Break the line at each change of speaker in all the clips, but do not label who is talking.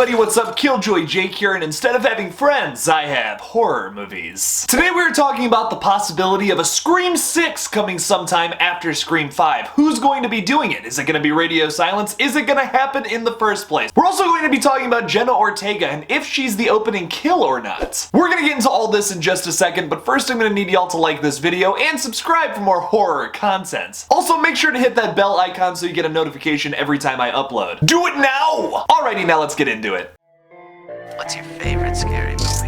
everybody, what's up? KillJoy Jake here, and instead of having friends, I have horror movies. Today we're talking about the possibility of a Scream 6 coming sometime after Scream 5. Who's going to be doing it? Is it going to be Radio Silence? Is it going to happen in the first place? We're also going to be talking about Jenna Ortega and if she's the opening kill or not. We're going to get into all this in just a second, but first I'm going to need y'all to like this video and subscribe for more horror content. Also, make sure to hit that bell icon so you get a notification every time I upload. Do it now! Alrighty, now let's get into it.
What's your favorite scary movie?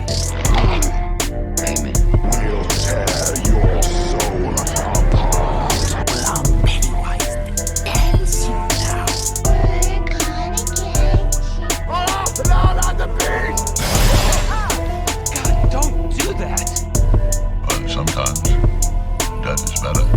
Name it.
We'll tear your soul apart.
I'm Pennywise the dancing now.
We're gonna get you. Oh, blood on the beast!
God, don't do that.
But sometimes death is better.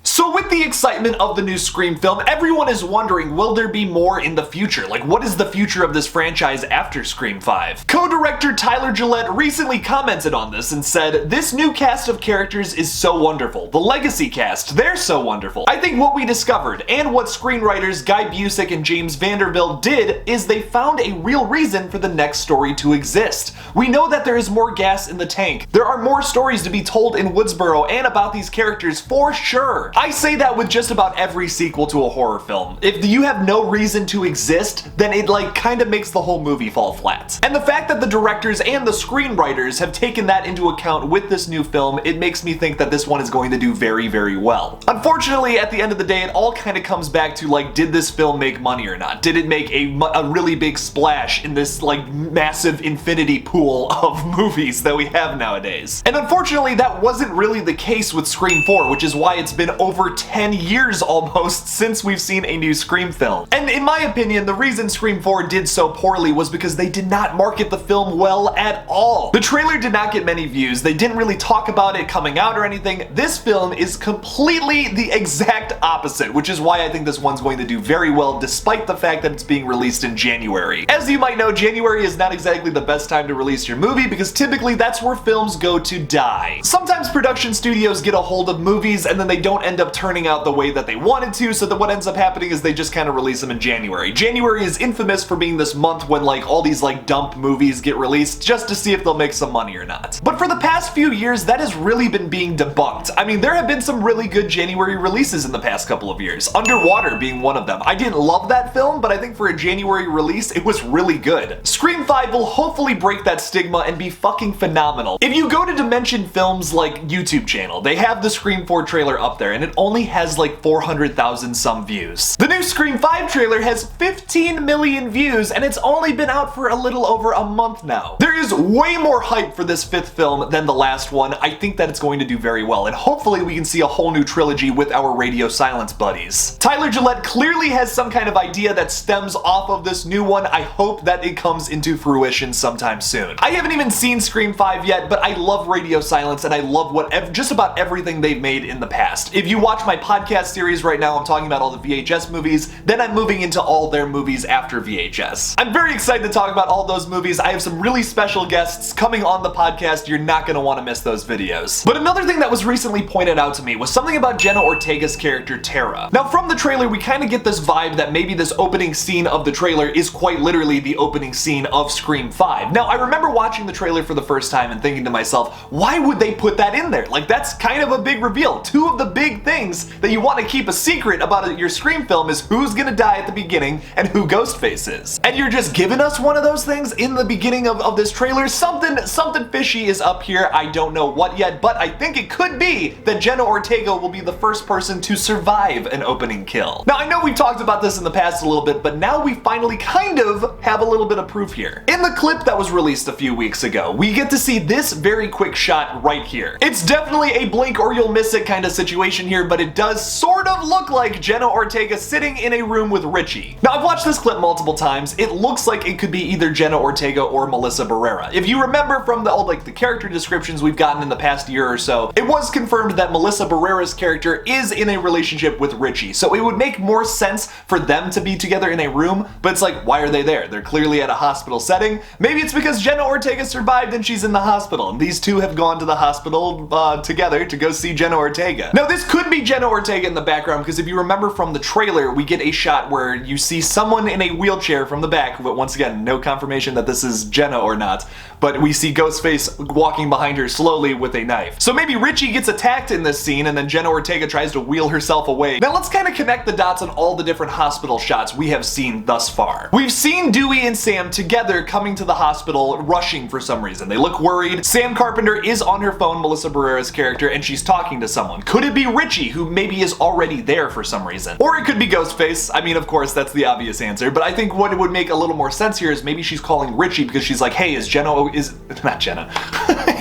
So with the excitement of the new Scream film, everyone is wondering, will there be more in the future? Like, what is the future of this franchise after Scream 5? Co-director Tyler Gillette recently commented on this and said, "This new cast of characters is so wonderful. The legacy cast, they're so wonderful. I think what we discovered, and what screenwriters Guy Busick and James Vanderbilt did, is they found a real reason for the next story to exist. We know that there is more gas in the tank. There are more stories to be told in Woodsboro and about these characters for sure." I say that with just about every sequel to a horror film. If you have no reason to exist, then it kind of makes the whole movie fall flat. And the fact that the directors and the screenwriters have taken that into account with this new film, it makes me think that this one is going to do very, very well. Unfortunately, at the end of the day, it all kind of comes back to did this film make money or not? Did it make a really big splash in this massive infinity pool of movies that we have nowadays? And unfortunately, that wasn't really the case with Scream 4, which is why it's been over 10 years almost since we've seen a new Scream film. And in my opinion, the reason Scream 4 did so poorly was because they did not market the film well at all. The trailer did not get many views, they didn't really talk about it coming out or anything. This film is completely the exact opposite, which is why I think this one's going to do very well despite the fact that it's being released in January. As you might know, January is not exactly the best time to release your movie because typically that's where films go to die. Sometimes production studios get a hold of movies and then they don't end up turning out the way that they wanted to, so that what ends up happening is they just kind of release them in January. January is infamous for being this month when all these dump movies get released just to see if they'll make some money or not. But for the past few years, that has really been being debunked. I mean, there have been some really good January releases in the past couple of years, Underwater being one of them. I didn't love that film, but I think for a January release, it was really good. Scream 5 will hopefully break that stigma and be fucking phenomenal. If you go to Dimension Films' YouTube channel, they have the Scream 4 trailer up there, and it only has 400,000 some views. The new Scream 5 trailer has 15 million views and it's only been out for a little over a month now. There is way more hype for this fifth film than the last one. I think that it's going to do very well and hopefully we can see a whole new trilogy with our Radio Silence buddies. Tyler Gillette clearly has some kind of idea that stems off of this new one. I hope that it comes into fruition sometime soon. I haven't even seen Scream 5 yet, but I love Radio Silence and I love just about everything they've made in the past. If you watch my podcast series right now, I'm talking about all the VHS movies, then I'm moving into all their movies after VHS. I'm very excited to talk about all those movies. I have some really special guests coming on the podcast. You're not going to want to miss those videos. But another thing that was recently pointed out to me was something about Jenna Ortega's character, Tara. Now from the trailer, we kind of get this vibe that maybe this opening scene of the trailer is quite literally the opening scene of Scream 5. Now I remember watching the trailer for the first time and thinking to myself, why would they put that in there? That's kind of a big reveal. Two of the big things that you want to keep a secret about your Scream film is who's gonna die at the beginning and who Ghostface is. And you're just giving us one of those things in the beginning of this trailer? Something fishy is up here. I don't know what yet, but I think it could be that Jenna Ortega will be the first person to survive an opening kill. Now I know we've talked about this in the past a little bit, but now we finally kind of have a little bit of proof here. In the clip that was released a few weeks ago, we get to see this very quick shot right here. It's definitely a blink or you'll miss it kind of situation here, but it does sort of look like Jenna Ortega sitting in a room with Richie. Now I've watched this clip multiple times. It looks like it could be either Jenna Ortega or Melissa Barrera. If you remember from the old the character descriptions we've gotten in the past year or so, it was confirmed that Melissa Barrera's character is in a relationship with Richie. So it would make more sense for them to be together in a room, but it's why are they there? They're clearly at a hospital setting. Maybe it's because Jenna Ortega survived and she's in the hospital, and these two have gone to the hospital together to go see Jenna Ortega. Now this could be Jenna Ortega in in the background because if you remember from the trailer, we get a shot where you see someone in a wheelchair from the back, but once again, no confirmation that this is Jenna or not, but we see Ghostface walking behind her slowly with a knife. So maybe Richie gets attacked in this scene and then Jenna Ortega tries to wheel herself away. Now let's kind of connect the dots on all the different hospital shots we have seen thus far. We've seen Dewey and Sam together coming to the hospital, rushing for some reason. They look worried. Sam Carpenter is on her phone, Melissa Barrera's character, and she's talking to someone. Could it be Richie, who maybe is already there for some reason? Or it could be Ghostface. I mean, of course, that's the obvious answer, but I think what would make a little more sense here is maybe she's calling Richie because she's like, hey, is not Jenna.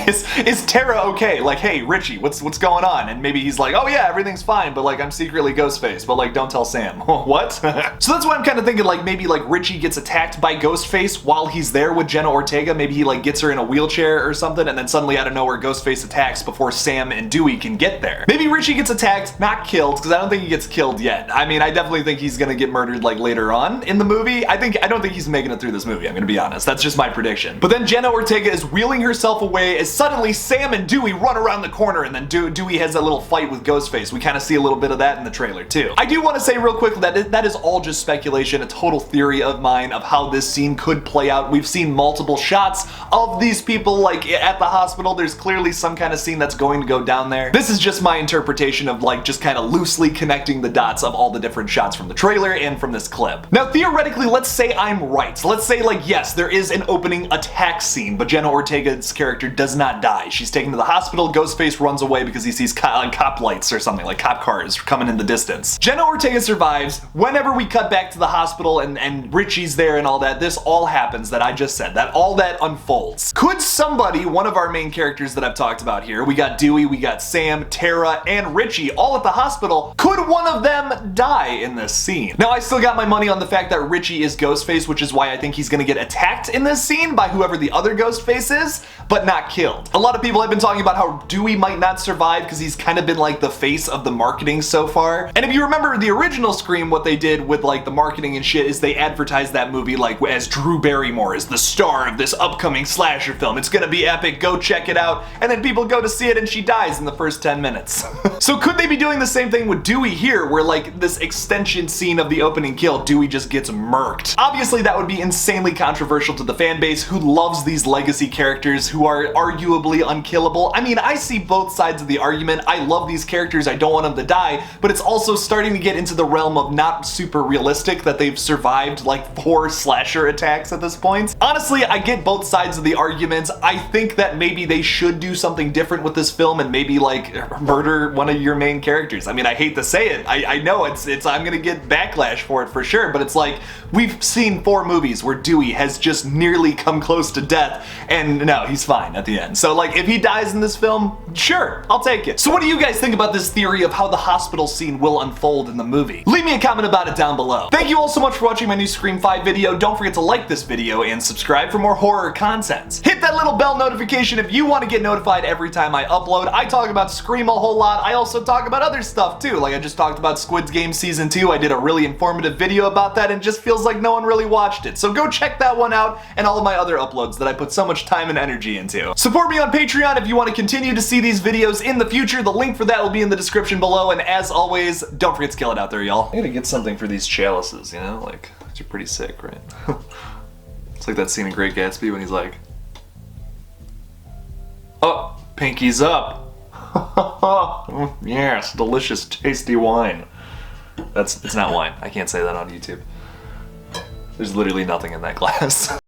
Is Tara okay? Like, hey, Richie, what's going on? And maybe he's like, oh yeah, everything's fine, but like, I'm secretly Ghostface, but like, don't tell Sam. What? So that's why I'm kind of thinking like maybe like Richie gets attacked by Ghostface while he's there with Jenna Ortega. Maybe he like gets her in a wheelchair or something, and then suddenly out of nowhere Ghostface attacks before Sam and Dewey can get there. Maybe Richie gets attacked, not killed, because I don't think he gets killed yet. I mean, I definitely think he's gonna get murdered like later on in the movie. I don't think he's making it through this movie, I'm gonna be honest. That's just my prediction. But then Jenna Ortega is wheeling herself away as suddenly Sam and Dewey run around the corner, and then Dewey has that little fight with Ghostface. We kind of see a little bit of that in the trailer too. I do want to say real quick that that is all just speculation, a total theory of mine of how this scene could play out. We've seen multiple shots of these people like at the hospital. There's clearly some kind of scene that's going to go down there. This is just my interpretation of like just kind of loosely connecting the dots of all the different shots from the trailer and from this clip. Now theoretically, let's say I'm right. So let's say like yes, there is an opening attack scene, but Jenna Ortega's character does not die. She's taken to the hospital. Ghostface runs away because he sees cop lights or something, like cop cars coming in the distance. Jenna Ortega survives. Whenever we cut back to the hospital and Richie's there and all that, this all happens that I just said, that all that unfolds. Could somebody, one of our main characters that I've talked about here, we got Dewey, we got Sam, Tara, and Richie all at the hospital, could one of them die in this scene? Now I still got my money on the fact that Richie is Ghostface, which is why I think he's gonna get attacked in this scene by whoever the other Ghostface is, but not killed. A lot of people have been talking about how Dewey might not survive because he's kind of been like the face of the marketing so far. And if you remember the original Scream, what they did with like the marketing and shit is they advertised that movie like as Drew Barrymore is the star of this upcoming slasher film. It's gonna be epic, go check it out. And then people go to see it and she dies in the first 10 minutes. So could they be doing the same thing with Dewey here, where like this extension scene of the opening kill, Dewey just gets murked? Obviously that would be insanely controversial to the fan base who loves these legacy characters who are arguably unkillable. I mean, I see both sides of the argument. I love these characters, I don't want them to die, but it's also starting to get into the realm of not super realistic that they've survived like 4 slasher attacks at this point. Honestly, I get both sides of the arguments. I think that maybe they should do something different with this film and maybe like murder one of your main characters. I mean, I hate to say it. I know it's I'm gonna get backlash for it for sure, but it's like we've seen 4 movies where Dewey has just nearly come close to death and no, he's fine at the end. So like if he dies in this film, sure, I'll take it. So what do you guys think about this theory of how the hospital scene will unfold in the movie? Leave me a comment about it down below. Thank you all so much for watching my new Scream 5 video. Don't forget to like this video and subscribe for more horror content. Hit that little bell notification if you want to get notified every time I upload. I talk about Scream a whole lot. I also talk about other stuff too. Like I just talked about Squid Game Season 2. I did a really informative video about that and it just feels like no one really watched it. So go check that one out and all of my other uploads that I put so much time and energy into. Support me on Patreon if you want to continue to see these videos in the future. The link for that will be in the description below, and as always, don't forget to kill it out there, y'all. I gotta get something for these chalices, you know? Like, they're pretty sick, right? It's like that scene in Great Gatsby when he's like, oh, pinky's up. Yes, delicious, tasty wine. It's not wine. I can't say that on YouTube. There's literally nothing in that glass.